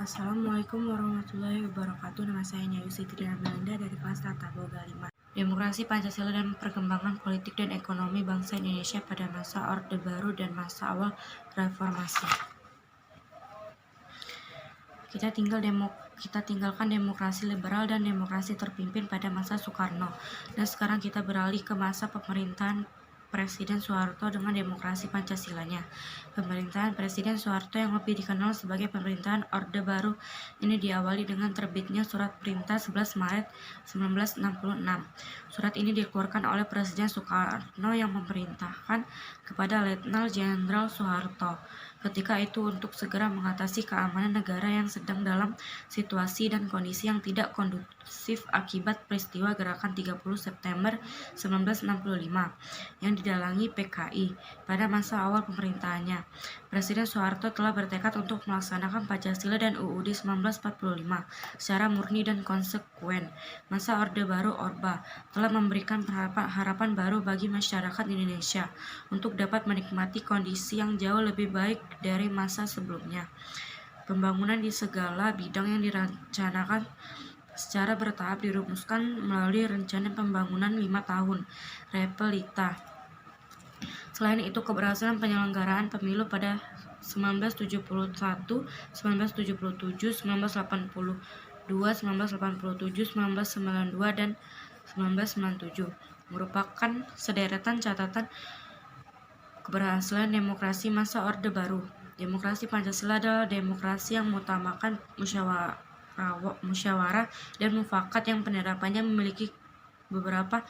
Assalamualaikum warahmatullahi wabarakatuh. Nama saya Nyayu Siti Melinda dari kelas Tata Boga 5. Demokrasi Pancasila dan perkembangan politik dan ekonomi bangsa Indonesia pada masa Orde Baru dan masa awal reformasi. Kita tinggalkan demokrasi liberal dan demokrasi terpimpin pada masa Soekarno. Dan sekarang kita beralih ke masa pemerintahan Presiden Soeharto dengan demokrasi Pancasilanya. Pemerintahan Presiden Soeharto yang lebih dikenal sebagai pemerintahan Orde Baru ini diawali dengan terbitnya Surat Perintah 11 Maret 1966. Surat ini dikeluarkan oleh Presiden Soekarno yang memerintahkan kepada Letnan Jenderal Soeharto ketika itu untuk segera mengatasi keamanan negara yang sedang dalam situasi dan kondisi yang tidak kondusif akibat peristiwa Gerakan 30 September 1965 yang didalangi PKI pada masa awal pemerintahannya. Presiden Soeharto telah bertekad untuk melaksanakan Pancasila dan UUD 1945 secara murni dan konsekuen. Masa Orde Baru (Orba) telah memberikan harapan baru bagi masyarakat Indonesia untuk dapat menikmati kondisi yang jauh lebih baik dari masa sebelumnya. Pembangunan di segala bidang yang direncanakan secara bertahap dirumuskan melalui Rencana Pembangunan 5 tahun (Repelita). Selain itu, keberhasilan penyelenggaraan pemilu pada 1971, 1977, 1982, 1987, 1992, dan 1997 merupakan sederetan catatan keberhasilan demokrasi masa Orde Baru. Demokrasi Pancasila adalah demokrasi yang mengutamakan musyawarah dan mufakat yang penerapannya memiliki beberapa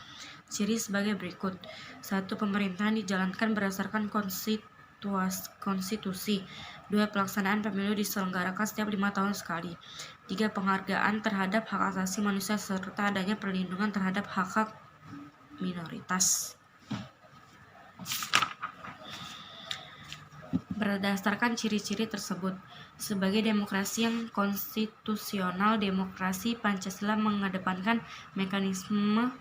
ciri sebagai berikut. 1. Pemerintahan dijalankan berdasarkan konstitusi. 2. Pelaksanaan pemilu diselenggarakan setiap 5 tahun sekali. 3. Penghargaan terhadap hak asasi manusia serta adanya perlindungan terhadap hak-hak minoritas. Berdasarkan ciri-ciri tersebut, sebagai demokrasi yang konstitusional, demokrasi Pancasila mengedepankan mekanisme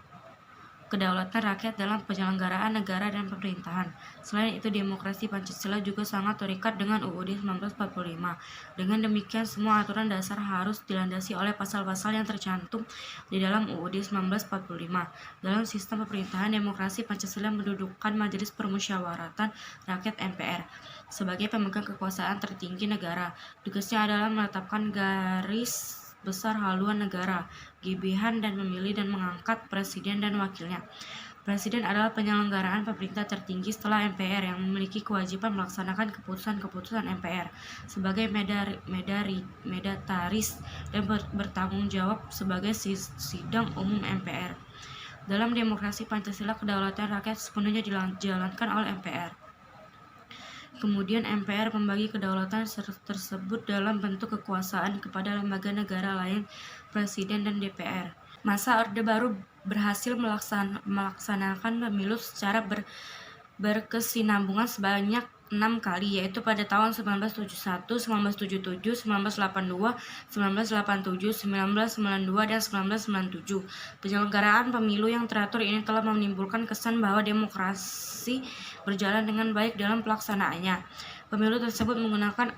kedaulatan rakyat dalam penyelenggaraan negara dan pemerintahan. Selain itu, demokrasi Pancasila juga sangat terikat dengan UUD 1945. Dengan demikian, semua aturan dasar harus dilandasi oleh pasal-pasal yang tercantum di dalam UUD 1945. Dalam sistem pemerintahan, demokrasi Pancasila mendudukan Majelis Permusyawaratan Rakyat (MPR) sebagai pemegang kekuasaan tertinggi negara. Tugasnya adalah menetapkan garis besar haluan negara, GBH, dan memilih dan mengangkat presiden dan wakilnya. Presiden adalah penyelenggaraan pemerintah tertinggi setelah MPR yang memiliki kewajiban melaksanakan keputusan-keputusan MPR sebagai medataris dan bertanggung jawab sebagai sidang umum MPR. Dalam demokrasi Pancasila, kedaulatan rakyat sepenuhnya dijalankan oleh MPR. Kemudian MPR membagi kedaulatan tersebut dalam bentuk kekuasaan kepada lembaga negara lain, Presiden dan DPR. Masa Orde Baru berhasil melaksanakan pemilu secara berkesinambungan sebanyak 6 kali, yaitu pada tahun 1971, 1977, 1982, 1987, 1992, dan 1997. Penyelenggaraan pemilu yang teratur ini telah menimbulkan kesan bahwa demokrasi berjalan dengan baik dalam pelaksanaannya. Pemilu tersebut menggunakan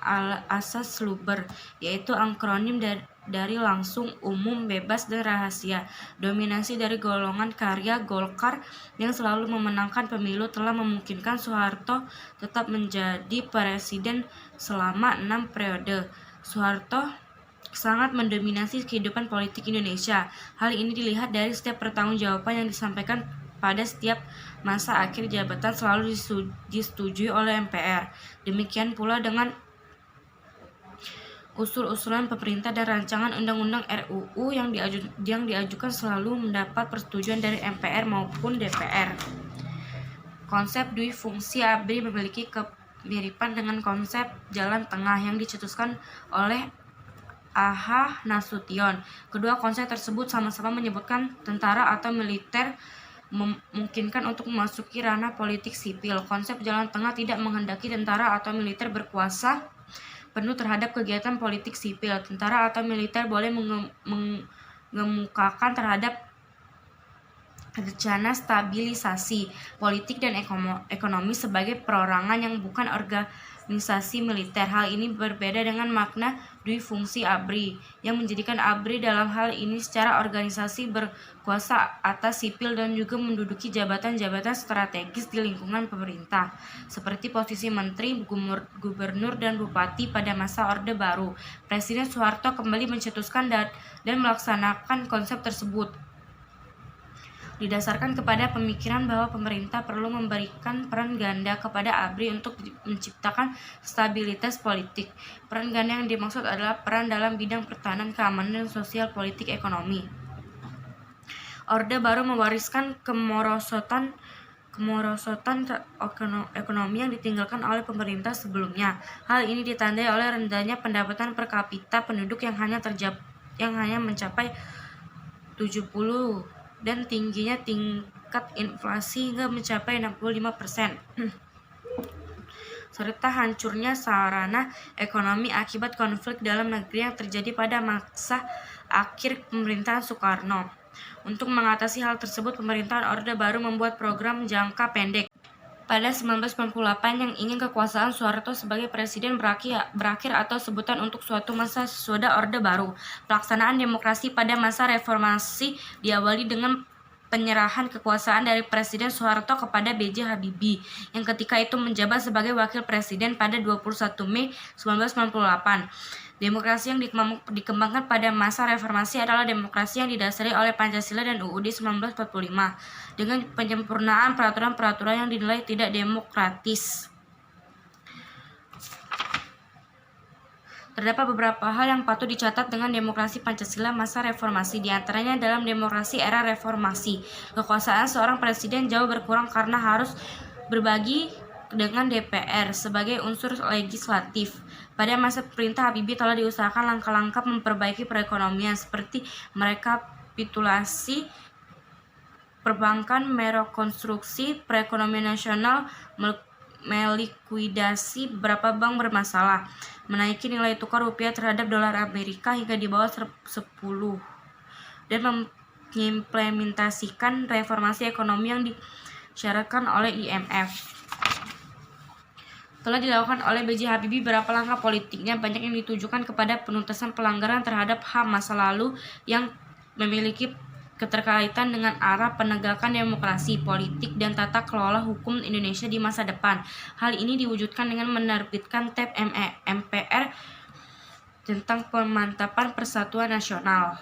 asas Luber, yaitu akronim dari langsung, umum, bebas, dan rahasia. Dominasi dari golongan karya Golkar yang selalu memenangkan pemilu telah memungkinkan Soeharto tetap menjadi presiden selama 6 periode. Soeharto sangat mendominasi kehidupan politik Indonesia. Hal ini dilihat dari setiap pertanggungjawaban yang disampaikan pada setiap masa akhir jabatan selalu disetujui oleh MPR. Demikian pula dengan usul-usulan pemerintah dan rancangan undang-undang RUU yang diajukan selalu mendapat persetujuan dari MPR maupun DPR. Konsep dui fungsi ABRI memiliki kemiripan dengan konsep jalan tengah yang dicetuskan oleh A.H. Nasution. Kedua konsep tersebut sama-sama menyebutkan tentara atau militer memungkinkan untuk memasuki ranah politik sipil. Konsep jalan tengah tidak menghendaki tentara atau militer berkuasa penuh terhadap kegiatan politik sipil. Tentara atau militer boleh mengemukakan terhadap rencana stabilisasi politik dan ekonomi sebagai perorangan yang bukan organisasi militer. Hal ini berbeda dengan makna duifungsi ABRI yang menjadikan ABRI dalam hal ini secara organisasi berkuasa atas sipil dan juga menduduki jabatan-jabatan strategis di lingkungan pemerintah seperti posisi menteri, gubernur, dan bupati pada masa Orde Baru. Presiden Soeharto kembali mencetuskan dan melaksanakan konsep tersebut didasarkan kepada pemikiran bahwa pemerintah perlu memberikan peran ganda kepada ABRI untuk menciptakan stabilitas politik. Peran ganda yang dimaksud adalah peran dalam bidang pertahanan, keamanan, dan sosial, politik, ekonomi. Orde Baru mewariskan kemerosotan ekonomi yang ditinggalkan oleh pemerintah sebelumnya. Hal ini ditandai oleh rendahnya pendapatan per kapita penduduk yang hanya mencapai 70 dan tingginya tingkat inflasi hingga mencapai 65%. serta hancurnya sarana ekonomi akibat konflik dalam negeri yang terjadi pada masa akhir pemerintahan Soekarno. Untuk mengatasi hal tersebut, pemerintahan Orde Baru membuat program jangka pendek. Pada 1998 yang ingin kekuasaan Soeharto sebagai presiden berakhir atau sebutan untuk suatu masa sesudah Orde Baru. Pelaksanaan demokrasi pada masa reformasi diawali dengan penyerahan kekuasaan dari Presiden Soeharto kepada B.J. Habibie yang ketika itu menjabat sebagai wakil presiden pada 21 Mei 1998. Demokrasi yang dikembangkan pada masa reformasi adalah demokrasi yang didasari oleh Pancasila dan UUD 1945 dengan penyempurnaan peraturan-peraturan yang dinilai tidak demokratis. Terdapat beberapa hal yang patut dicatat dengan demokrasi Pancasila masa reformasi. Di antaranya dalam demokrasi era reformasi, kekuasaan seorang presiden jauh berkurang karena harus berbagi dengan DPR sebagai unsur legislatif. Pada masa perintah Habibie telah diusahakan langkah-langkah memperbaiki perekonomian seperti merekapitulasi perbankan, merekonstruksi perekonomian nasional, melikuidasi beberapa bank bermasalah, menaiki nilai tukar rupiah terhadap dolar Amerika hingga di bawah 10, dan mengimplementasikan reformasi ekonomi yang disyaratkan oleh IMF. Telah dilakukan oleh B.J. Habibie beberapa langkah politiknya, banyak yang ditujukan kepada penuntasan pelanggaran terhadap HAM masa lalu yang memiliki keterkaitan dengan arah penegakan demokrasi, politik, dan tata kelola hukum Indonesia di masa depan. Hal ini diwujudkan dengan menerbitkan TAP MPR tentang pemantapan persatuan nasional.